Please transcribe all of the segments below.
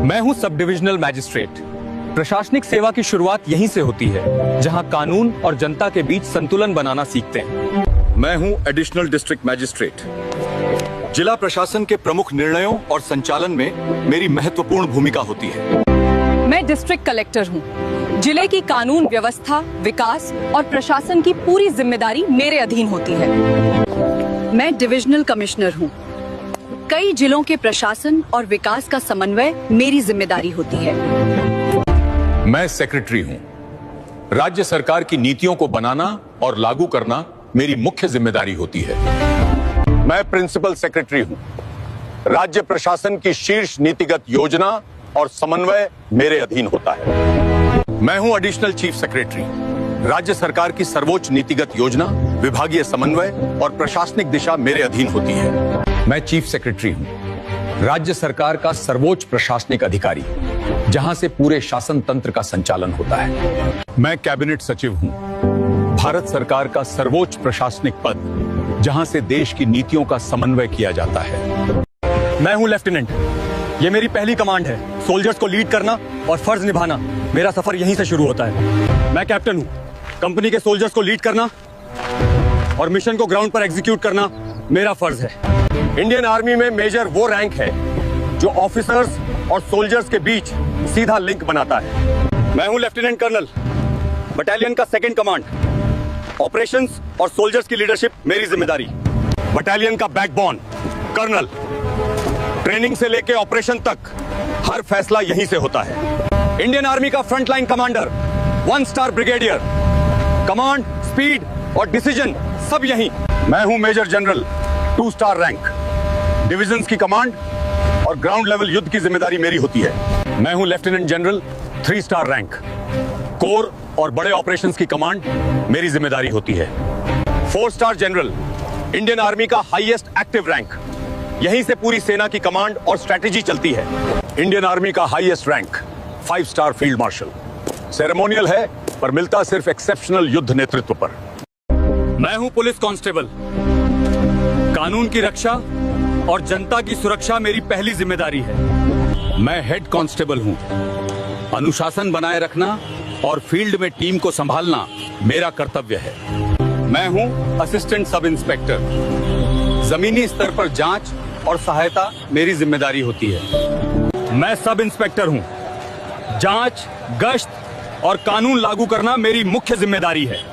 मैं हूं sub divisional magistrate. प्रशासनिक सेवा की शुरुआत यहीं से होती है, जहां कानून और जनता के बीच संतुलन बनाना सीखते हैं। मैं हूं एडिशनल डिस्ट्रिक्ट मैजिस्ट्रेट। जिला प्रशासन के प्रमुख निर्णयों और संचालन में मेरी महत्वपूर्ण भूमिका होती है। मैं डिस्ट्रिक्ट कलेक्टर हूँ। जिले की कानून व्यवस्था, विकास और प्रशासन की पूरी जिम्मेदारी मेरे अधीन होती है। मैं डिविजनल कमिश्नर हूँ। कई जिलों के प्रशासन और विकास का समन्वय मेरी जिम्मेदारी होती है। मैं सेक्रेटरी हूँ। राज्य सरकार की नीतियों को बनाना और लागू करना मेरी मुख्य जिम्मेदारी होती है। मैं प्रिंसिपल सेक्रेटरी हूँ। राज्य प्रशासन की शीर्ष नीतिगत योजना और समन्वय मेरे अधीन होता है। मैं हूं एडिशनल चीफ सेक्रेटरी। राज्य सरकार की सर्वोच्च नीतिगत योजना, विभागीय समन्वय और प्रशासनिक दिशा मेरे अधीन होती है। मैं चीफ सेक्रेटरी हूँ। राज्य सरकार का सर्वोच्च प्रशासनिक अधिकारी, जहां से पूरे शासन तंत्र का संचालन होता है। मैं कैबिनेट सचिव हूं। भारत सरकार का सर्वोच्च प्रशासनिक पद, जहां से देश की नीतियों का समन्वय किया जाता है। मैं हूं लेफ्टिनेंट। ये मेरी पहली कमांड है। सोल्जर्स को लीड करना और फर्ज निभाना मेरा सफर यहीं से शुरू होता है। मैं कैप्टन हूँ। कंपनी के सोल्जर्स को लीड करना और मिशन को ग्राउंड पर एग्जीक्यूट करना मेरा फर्ज है। इंडियन आर्मी में मेजर वो रैंक है जो ऑफिसर्स और सोल्जर्स के बीच सीधा लिंक बनाता है। मैं हूं लेफ्टिनेंट कर्नल, बटालियन का सेकंड कमांड। ऑपरेशंस और सोल्जर्स की लीडरशिप मेरी जिम्मेदारी। बटालियन का बैकबोन कर्नल। ट्रेनिंग से लेके ऑपरेशन तक हर फैसला यहीं से होता है। इंडियन आर्मी का frontline commander, 1 star brigadier. Command, speed और डिसीजन सब यहीं। मैं हूं major general, 2 star rank. Divisions की कमांड और ग्राउंड लेवल युद्ध की जिम्मेदारी मेरी होती है। मैं हूं lieutenant general, 3 star rank. Corps और बड़े ऑपरेशंस की कमांड मेरी जिम्मेदारी होती है। 4 स्टार जनरल, इंडियन आर्मी का हाईएस्ट एक्टिव रैंक। यहीं से पूरी सेना की कमांड और स्ट्रेटेजी चलती है। इंडियन आर्मी का highest rank, 5 star field marshal. Ceremonial है पर मिलता सिर्फ एक्सेप्शनल युद्ध नेतृत्व पर। मैं हूं पुलिस कांस्टेबल। कानून की रक्षा और जनता की सुरक्षा मेरी पहली जिम्मेदारी है। मैं हेड कांस्टेबल हूं। अनुशासन बनाए रखना और फील्ड में टीम को संभालना मेरा कर्तव्य है। मैं हूं असिस्टेंट सब इंस्पेक्टर। जमीनी स्तर पर जांच और सहायता मेरी जिम्मेदारी होती है। मैं सब इंस्पेक्टर हूं। जांच, गश्त और कानून लागू करना मेरी मुख्य जिम्मेदारी है।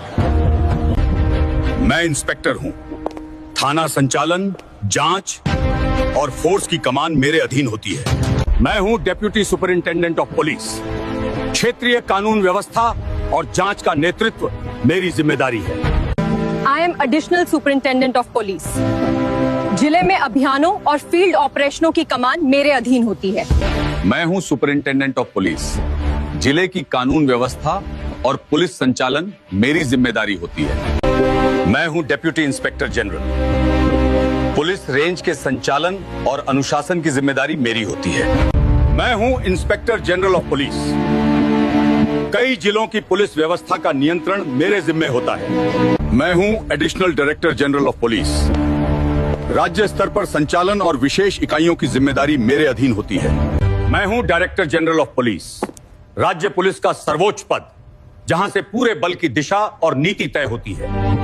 मैं इंस्पेक्टर हूं। थाना संचालन, जांच और फोर्स की कमान मेरे अधीन होती है। मैं हूं डेप्यूटी सुपरिंटेंडेंट ऑफ पुलिस। क्षेत्रीय कानून व्यवस्था और जांच का नेतृत्व मेरी जिम्मेदारी है। I am additional superintendent of police. जिले में अभियानों और फील्ड ऑपरेशनों की कमान मेरे अधीन होती है। मैं हूं सुपरिंटेंडेंट ऑफ पुलिस। जिले की कानून व्यवस्था और पुलिस संचालन मेरी जिम्मेदारी होती है। मैं हूं deputy inspector general. Police range के संचालन और अनुशासन की जिम्मेदारी मेरी होती है। मैं हूं इंस्पेक्टर जनरल ऑफ पुलिस। कई जिलों की पुलिस व्यवस्था का नियंत्रण मेरे जिम्मे होता है। मैं हूं additional director general of police. राज्य स्तर पर संचालन और विशेष इकाइयों की जिम्मेदारी मेरे अधीन होती है। मैं हूं डायरेक्टर जनरल ऑफ पुलिस। राज्य पुलिस का सर्वोच्च पद, जहां से पूरे बल की दिशा और नीति तय होती है।